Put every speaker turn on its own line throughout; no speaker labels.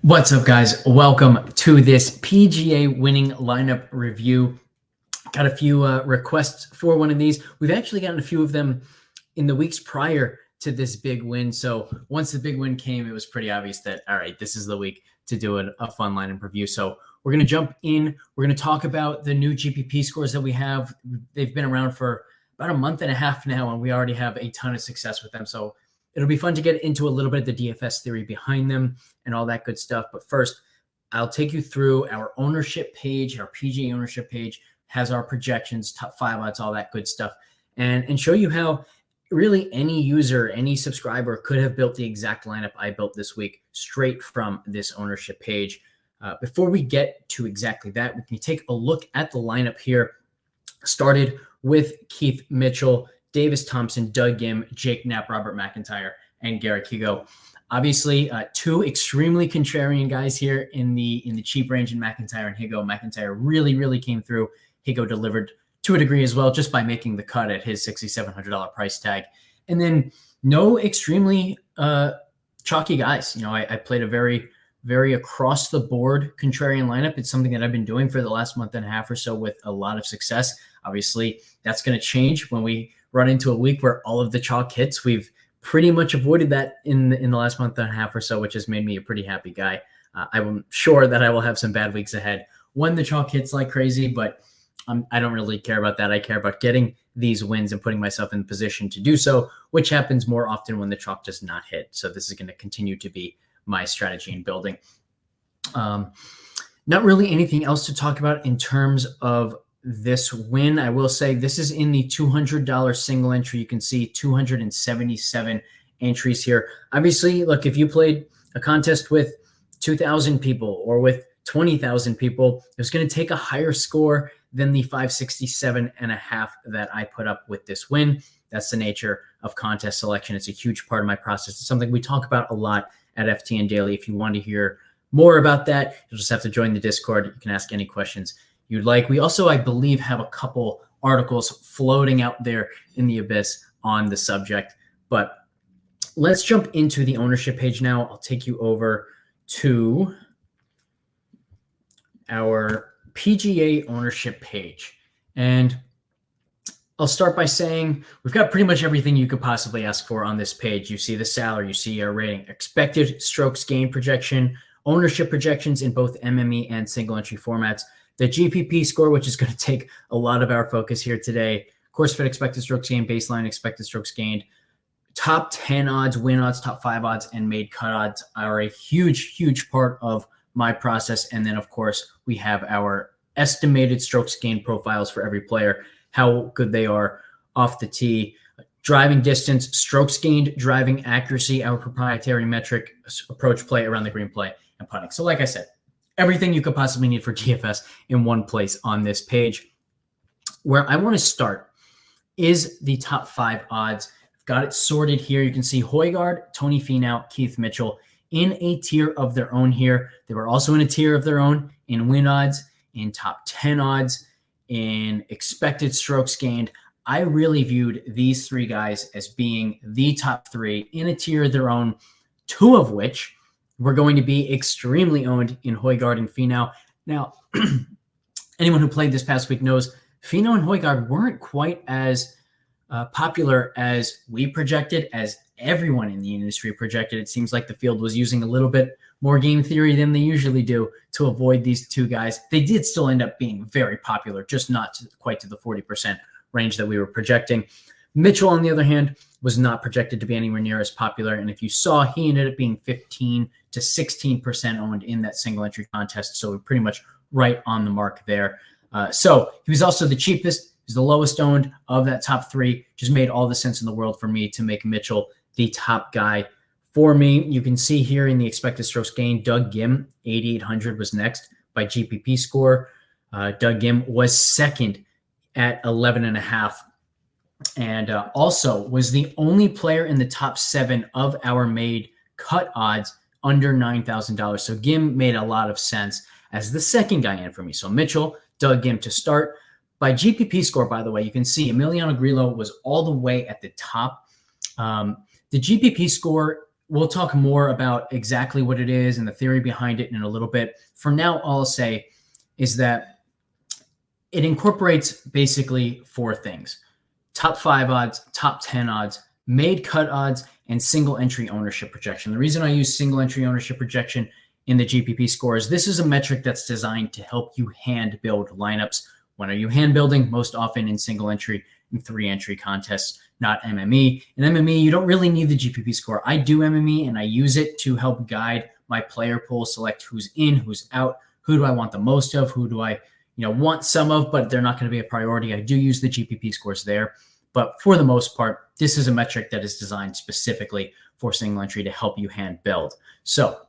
What's up, guys? Welcome to this PGA winning lineup review. Got a few requests for one of these. We've actually gotten a few of them in the weeks prior to this big win. So once the big win came, it was pretty obvious that, all right, this is the week to do a fun lineup review. So we're going to jump in. We're going to talk about the new GPP scores that we have. They've been around for about a month and a half now, and we already have a ton of success with them. So it'll be fun to get into a little bit of the DFS theory behind them and all that good stuff. But first, I'll take you through our ownership page. Our PGA ownership page has our projections, top 5 odds, all that good stuff, and show you how really any user, any subscriber could have built the exact lineup I built this week straight from this ownership page. Before we get to exactly that, we can take a look at the lineup here. Started with Keith Mitchell, Davis Thompson, Doug Gim, Jake Knapp, Robert McIntyre, and Garrett Higo. Obviously, two extremely contrarian guys here in the cheap range in McIntyre and Higo. McIntyre really came through. Higo delivered to a degree as well, just by making the cut at his $6,700 price tag. And then no extremely chalky guys. You know, I played a very across the board contrarian lineup. It's something that I've been doing for the last month and a half or so with a lot of success. Obviously, that's going to change when we run into a week where all of the chalk hits. We've pretty much avoided that in the last month and a half or so, which has made me a pretty happy guy. I'm sure that I will have some bad weeks ahead when the chalk hits like crazy, but I don't really care about that. I care about getting these wins and putting myself in position to do so, which happens more often when the chalk does not hit. So this is going to continue to be my strategy in building. Not really anything else to talk about in terms of this win. I will say this is in the $200 single entry. You can see 277 entries here. Obviously, look, if you played a contest with 2,000 people or with 20,000 people, it was going to take a higher score than the 567.5 that I put up with this win. That's the nature of contest selection. It's a huge part of my process. It's something we talk about a lot at FTN Daily. If you want to hear more about that, you'll just have to join the Discord. You can ask any questions you'd like. We also, I believe, have a couple articles floating out there in the abyss on the subject. But let's jump into the ownership page now. I'll take you over to our PGA ownership page. And I'll start by saying we've got pretty much everything you could possibly ask for on this page. You see the salary, you see our rating, expected strokes gain projection, ownership projections in both MME and single entry formats, the GPP score, which is going to take a lot of our focus here today, course fit expected strokes gained, baseline expected strokes gained, top 10 odds, win odds, top 5 odds, and made cut odds are a huge part of my process. And then, of course, we have our estimated strokes gained profiles for every player, how good they are off the tee, driving distance, strokes gained, driving accuracy, our proprietary metric, approach play, around the green play, and putting. So like I said, everything you could possibly need for DFS in one place on this page. Where I want to start is the top 5 odds. I've got it sorted here. You can see Højgaard, Tony Finau, Keith Mitchell in a tier of their own here. They were also in a tier of their own in win odds, in top 10 odds, in expected strokes gained. I really viewed these 3 guys as being the top 3 in a tier of their own, 2 of which were going to be extremely owned in Højgaard and Finau. Now, anyone who played this past week knows Finau and Højgaard weren't quite as popular as we projected, as everyone in the industry projected. It seems like the field was using a little bit more game theory than they usually do to avoid these 2 guys. They did still end up being very popular, just not quite to the 40% range that we were projecting. Mitchell, on the other hand, was not projected to be anywhere near as popular. And if you saw, he ended up being 15 to 16% owned in that single entry contest. So we're pretty much right on the mark there. So he was also the cheapest. He's the lowest owned of that top 3. Just made all the sense in the world for me to make Mitchell the top guy for me. You can see here in the expected strokes gained, Doug Gim, 8,800 was next by GPP score. Doug Gim was second at 11.5. And also was the only player in the top 7 of our made cut odds under $9,000. So Gim made a lot of sense as the second guy in for me. So Mitchell, Doug Gim to start. By GPP score, by the way, you can see Emiliano Grillo was all the way at the top. The GPP score we'll talk more about exactly what it is and the theory behind it in a little bit. For now, all I'll say is that it incorporates basically 4 things: top 5 odds, top 10 odds, made cut odds, and single entry ownership projection. The reason I use single entry ownership projection in the GPP score is this is a metric that's designed to help you hand build lineups. When are you hand building? Most often in single entry and 3 entry contests, not MME. In MME, you don't really need the GPP score. I do MME and I use it to help guide my player pool, select who's in, who's out, who do I want the most of, who do I want some of, but they're not going to be a priority. I do use the GPP scores there. But for the most part, this is a metric that is designed specifically for single entry to help you hand build. So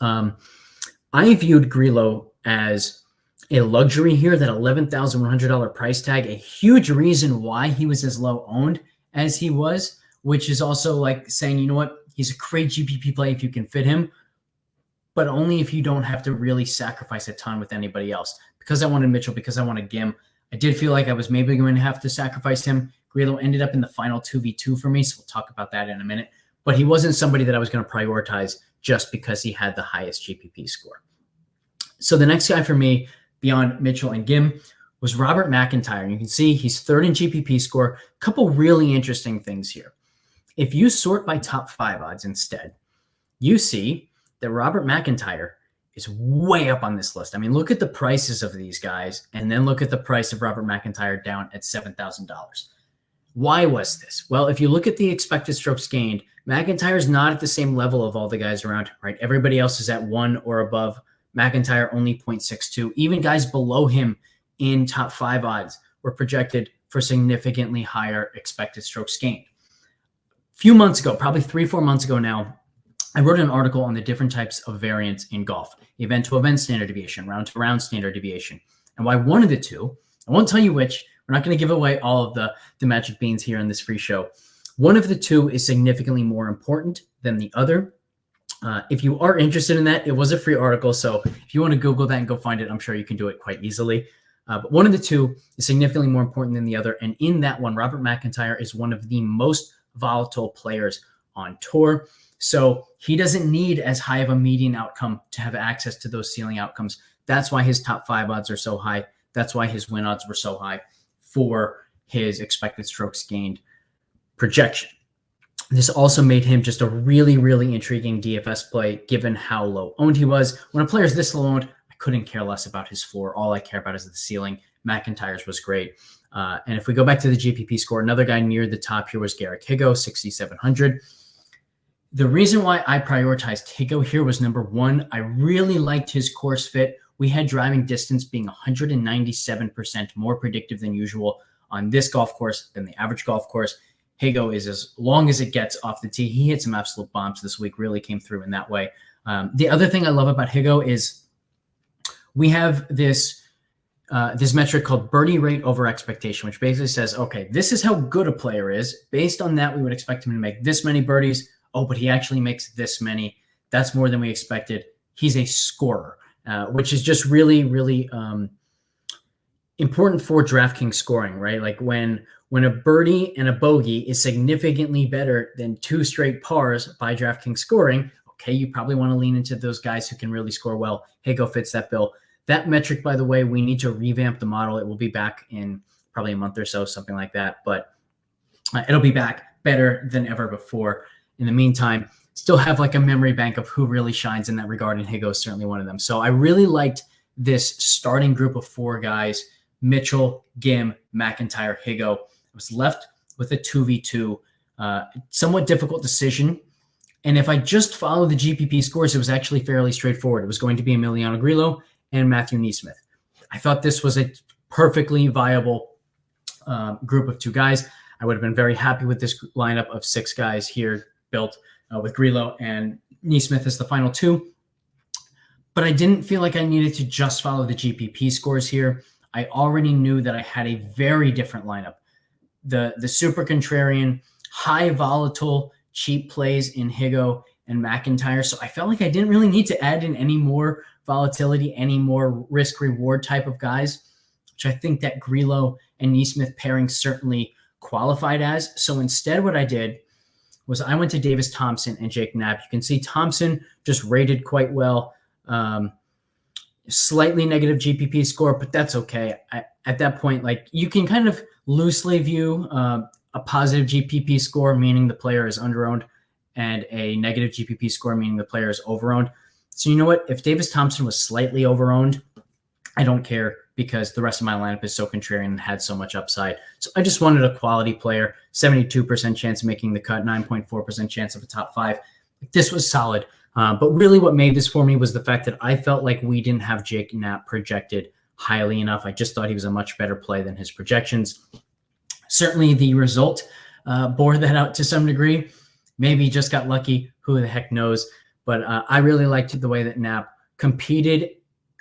I viewed Grillo as a luxury here, that $11,100 price tag, a huge reason why he was as low owned as he was, which is also like saying, you know what, he's a great GPP play if you can fit him, but only if you don't have to really sacrifice a ton with anybody else. Because I wanted Mitchell, because I wanted Gim, I did feel like I was maybe going to have to sacrifice him. Grillo ended up in the final 2v2 for me, so we'll talk about that in a minute. But he wasn't somebody that I was going to prioritize just because he had the highest GPP score. So the next guy for me, beyond Mitchell and Gim, was Robert McIntyre. You can see he's 3rd in GPP score. A couple really interesting things here. If you sort by top 5 odds instead, you see that Robert McIntyre is way up on this list. I mean, look at the prices of these guys, and then look at the price of Robert McIntyre down at $7,000. Why was this? Well, if you look at the expected strokes gained, McIntyre is not at the same level of all the guys around, right? Everybody else is at 1 or above. McIntyre only 0.62. Even guys below him in top 5 odds were projected for significantly higher expected strokes gained. A few months ago, probably 3-4 months ago now, I wrote an article on the different types of variance in golf: event-to-event standard deviation, round-to-round standard deviation, and why one of the two, I won't tell you which, we're not going to give away all of the magic beans here in this free show. One of the two is significantly more important than the other. If you are interested in that, it was a free article, so if you want to Google that and go find it, I'm sure you can do it quite easily. But one of the two is significantly more important than the other, and in that one, Robert McIntyre is one of the most volatile players on tour. So he doesn't need as high of a median outcome to have access to those ceiling outcomes. That's why his top 5 odds are so high. That's why his win odds were so high for his expected strokes gained projection. This also made him just a really, really intriguing DFS play, given how low owned he was. When a player is this low owned, I couldn't care less about his floor. All I care about is the ceiling. McIntyre's was great. And if we go back to the GPP score, another guy near the top here was Garrick Higgo, 6,700. The reason why I prioritized Higgo here was, number one, I really liked his course fit. We had driving distance being 197% more predictive than usual on this golf course than the average golf course. Higgo is as long as it gets off the tee. He hit some absolute bombs this week, really came through in that way. The other thing I love about Higgo is we have this metric called birdie rate over expectation, which basically says, okay, this is how good a player is. Based on that, we would expect him to make this many birdies. Oh, but he actually makes this many. That's more than we expected. He's a scorer, which is just really, really important for DraftKings scoring, right? Like when a birdie and a bogey is significantly better than 2 straight pars by DraftKings scoring, okay, you probably want to lean into those guys who can really score well. Higgo fits that bill. That metric, by the way, we need to revamp the model. It will be back in probably a month or so, something like that, but it'll be back better than ever before. In the meantime, still have like a memory bank of who really shines in that regard, and Higgo is certainly one of them. So I really liked this starting group of 4 guys: Mitchell, Gim, McIntyre, Higgo. I was left with a 2v2, somewhat difficult decision. And if I just follow the GPP scores, it was actually fairly straightforward. It was going to be Emiliano Grillo and Matthew NeSmith. I thought this was a perfectly viable group of 2 guys. I would have been very happy with this lineup of 6 guys here built with Grillo and NeSmith as the final 2. But I didn't feel like I needed to just follow the GPP scores here. I already knew that I had a very different lineup. The super contrarian, high volatile, cheap plays in Higgo and McIntyre. So I felt like I didn't really need to add in any more volatility, any more risk reward type of guys, which I think that Grillo and NeSmith pairing certainly qualified as. So instead, what I did was I went to Davis Thompson and Jake Knapp. You can see Thompson just rated quite well. Slightly negative GPP score, but that's okay. At that point, like, you can kind of loosely view a positive GPP score, meaning the player is underowned, and a negative GPP score, meaning the player is overowned. So you know what? If Davis Thompson was slightly overowned, I don't care, because the rest of my lineup is so contrarian and had so much upside. So I just wanted a quality player, 72% chance of making the cut, 9.4% chance of a top 5. This was solid. But really what made this for me was the fact that I felt like we didn't have Jake Knapp projected highly enough. I just thought he was a much better play than his projections. Certainly the result bore that out to some degree. Maybe he just got lucky. Who the heck knows? But I really liked the way that Knapp competed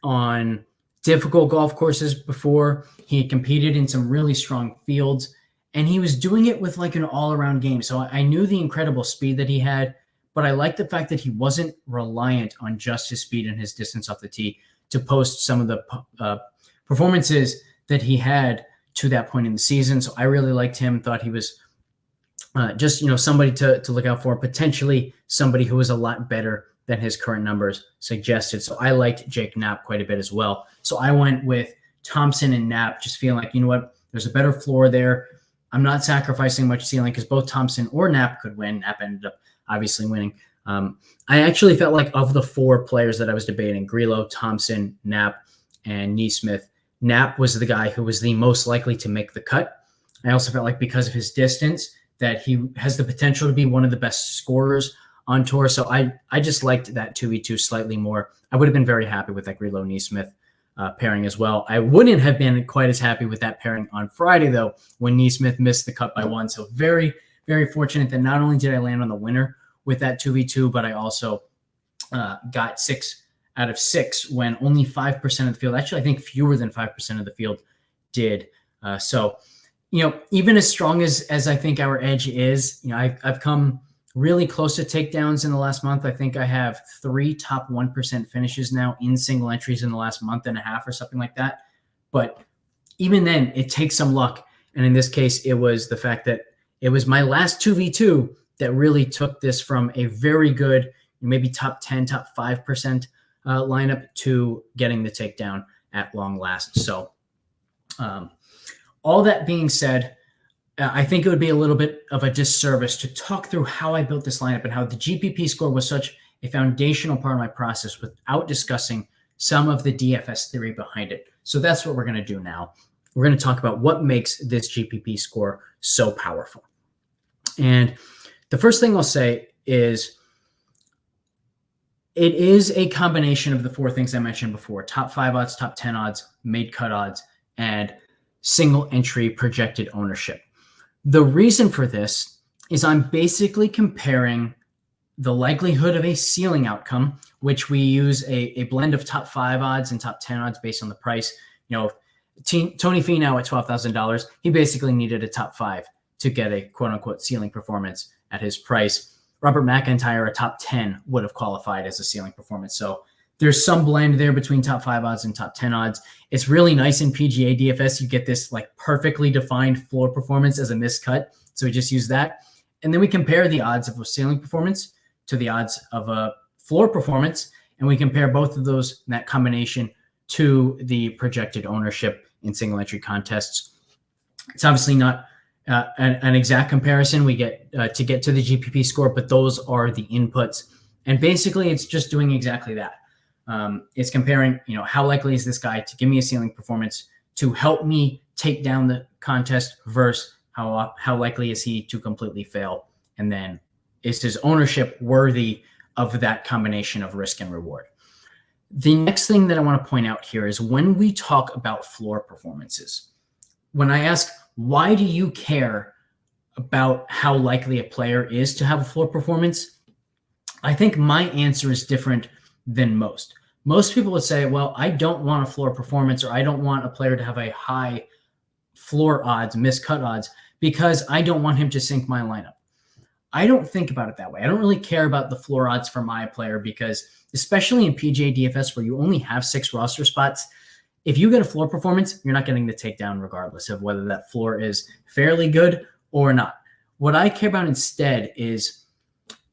on difficult golf courses before. He competed in some really strong fields, and he was doing it with like an all-around game. So I knew the incredible speed that he had, but I liked the fact that he wasn't reliant on just his speed and his distance off the tee to post some of the performances that he had to that point in the season. So I really liked him, thought he was just, somebody to look out for, potentially somebody who was a lot better than his current numbers suggested. So I liked Jake Knapp quite a bit as well. So I went with Thompson and Knapp, just feeling like, you know what, there's a better floor there. I'm not sacrificing much ceiling because both Thompson or Knapp could win. Knapp ended up obviously winning. I actually felt like of the 4 players that I was debating, Grillo, Thompson, Knapp, and Neesmith, Knapp was the guy who was the most likely to make the cut. I also felt like because of his distance that he has the potential to be one of the best scorers on tour. So I just liked that 2v2 slightly more. I would have been very happy with that Grillo Neesmith pairing as well. I wouldn't have been quite as happy with that pairing on Friday, though, when Neesmith missed the cut by 1. So very, very fortunate that not only did I land on the winner with that 2v2, but I also got 6 out of 6 when only 5% of the field, actually I think fewer than 5% of the field did. So even as strong as I think our edge is, I've come really close to takedowns in the last month. I think I have 3 top 1% finishes now in single entries in the last month and a half or something like that. But even then, it takes some luck. And in this case, it was the fact that it was my last 2v2 that really took this from a very good, maybe top 10, top 5% lineup to getting the takedown at long last. So all that being said, I think it would be a little bit of a disservice to talk through how I built this lineup and how the GPP score was such a foundational part of my process without discussing some of the DFS theory behind it. So that's what we're going to do now. We're going to talk about what makes this GPP score so powerful. And the first thing I'll say is it is a combination of the 4 things I mentioned before: top 5 odds, top 10 odds, made cut odds, and single entry projected ownership. The reason for this is I'm basically comparing the likelihood of a ceiling outcome, which we use a blend of top 5 odds and top 10 odds based on the price. Tony Finau at $12,000, he basically needed a top 5 to get a quote unquote ceiling performance at his price. Robert McIntyre, a top 10, would have qualified as a ceiling performance. So there's some blend there between top 5 odds and top 10 odds. It's really nice in PGA DFS. You get this like perfectly defined floor performance as a missed cut. So we just use that. And then we compare the odds of a ceiling performance to the odds of a floor performance. And we compare both of those, that combination, to the projected ownership in single entry contests. It's obviously not an exact comparison. We get to the GPP score, but those are the inputs. And basically it's just doing exactly that. It's comparing, how likely is this guy to give me a ceiling performance to help me take down the contest versus how likely is he to completely fail? And then is his ownership worthy of that combination of risk and reward? The next thing that I want to point out here is when we talk about floor performances, when I ask, why do you care about how likely a player is to have a floor performance? I think my answer is different than most. Most people would say, well, I don't want a floor performance, or I don't want a player to have a high floor odds, miscut odds, because I don't want him to sink my lineup. I don't think about it that way. I don't really care about the floor odds for my player because, especially in PGA DFS where you only have 6 roster spots, if you get a floor performance, you're not getting the takedown regardless of whether that floor is fairly good or not. What I care about instead is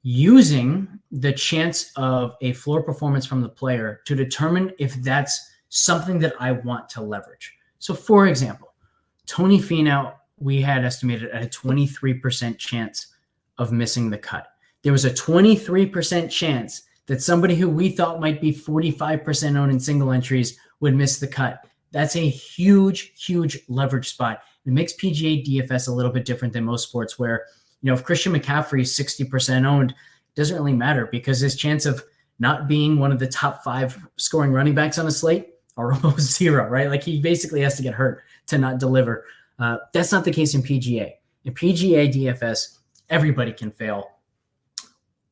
using the chance of a floor performance from the player to determine if that's something that I want to leverage. So for example, Tony Finau, we had estimated at a 23% chance of missing the cut. There was a 23% chance that somebody who we thought might be 45% owned in single entries would miss the cut. That's a huge, huge leverage spot. It makes PGA DFS a little bit different than most sports where, if Christian McCaffrey is 60% owned, it doesn't really matter because his chance of not being one of the top 5 scoring running backs on a slate are almost zero, right? Like he basically has to get hurt to not deliver. That's not the case in PGA. In PGA DFS, everybody can fail.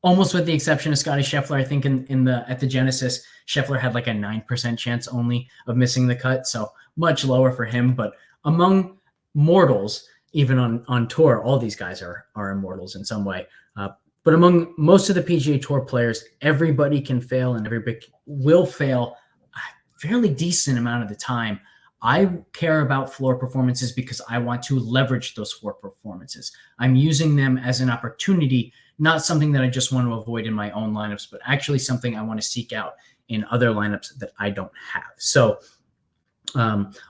Almost with the exception of Scotty Scheffler, I think at the Genesis, Scheffler had like a 9% chance only of missing the cut, so much lower for him. But among mortals, even on tour, all these guys are immortals in some way. But among most of the PGA Tour players, everybody can fail and everybody will fail a fairly decent amount of the time. I care about floor performances because I want to leverage those floor performances. I'm using them as an opportunity, not something that I just want to avoid in my own lineups, but actually something I want to seek out in other lineups that I don't have. So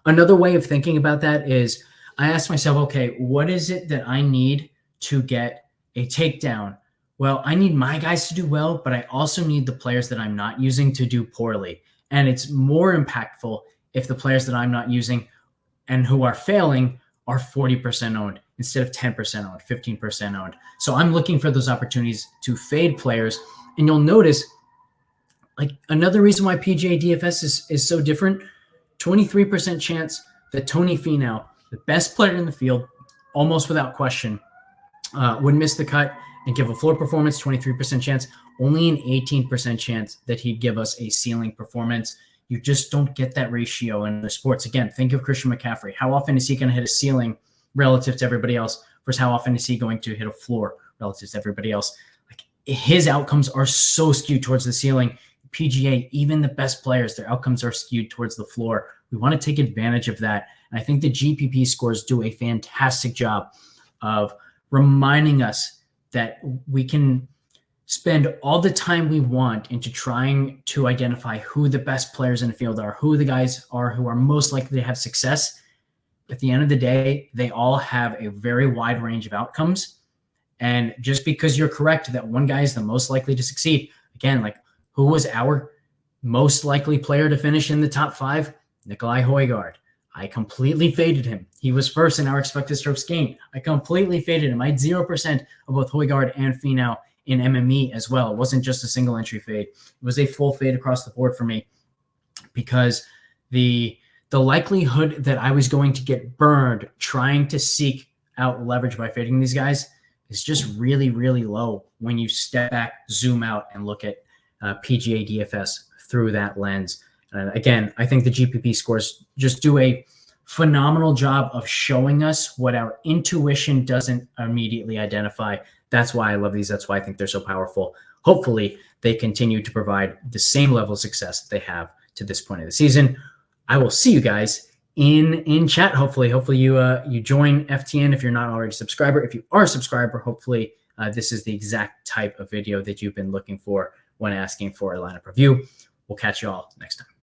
another way of thinking about that is I asked myself, okay, what is it that I need to get a takedown? Well, I need my guys to do well, but I also need the players that I'm not using to do poorly. And it's more impactful if the players that I'm not using and who are failing are 40% owned instead of 10% owned, 15% owned. So I'm looking for those opportunities to fade players. And you'll notice, like, another reason why PGA DFS is so different, 23% chance that Tony Finau, the best player in the field, almost without question, would miss the cut and give a floor performance, 23% chance, only an 18% chance that he'd give us a ceiling performance. You just don't get that ratio in the sports. Again, think of Christian McCaffrey. How often is he going to hit a ceiling relative to everybody else versus how often is he going to hit a floor relative to everybody else? Like, his outcomes are so skewed towards the ceiling. PGA, even the best players, their outcomes are skewed towards the floor. We want to take advantage of that. And I think the GPP scores do a fantastic job of reminding us that we can spend all the time we want into trying to identify who the best players in the field are, who the guys are who are most likely to have success. At the end of the day, they all have a very wide range of outcomes. And just because you're correct that one guy is the most likely to succeed, again, like, who was our most likely player to finish in the top 5? Nikolai Højgaard. I completely faded him. He was first in our expected strokes gained. I completely faded him. I had 0% of both Højgaard and Finau in MME as well. It wasn't just a single entry fade. It was a full fade across the board for me because the likelihood that I was going to get burned trying to seek out leverage by fading these guys is just really, really low when you step back, zoom out, and look at PGA DFS through that lens. And again, I think the GPP scores just do a phenomenal job of showing us what our intuition doesn't immediately identify. That's why I love these. That's why I think they're so powerful. Hopefully, they continue to provide the same level of success that they have to this point of the season. I will see you guys in chat. Hopefully you join FTN if you're not already a subscriber. If you are a subscriber, hopefully this is the exact type of video that you've been looking for when asking for a lineup review. We'll catch you all next time.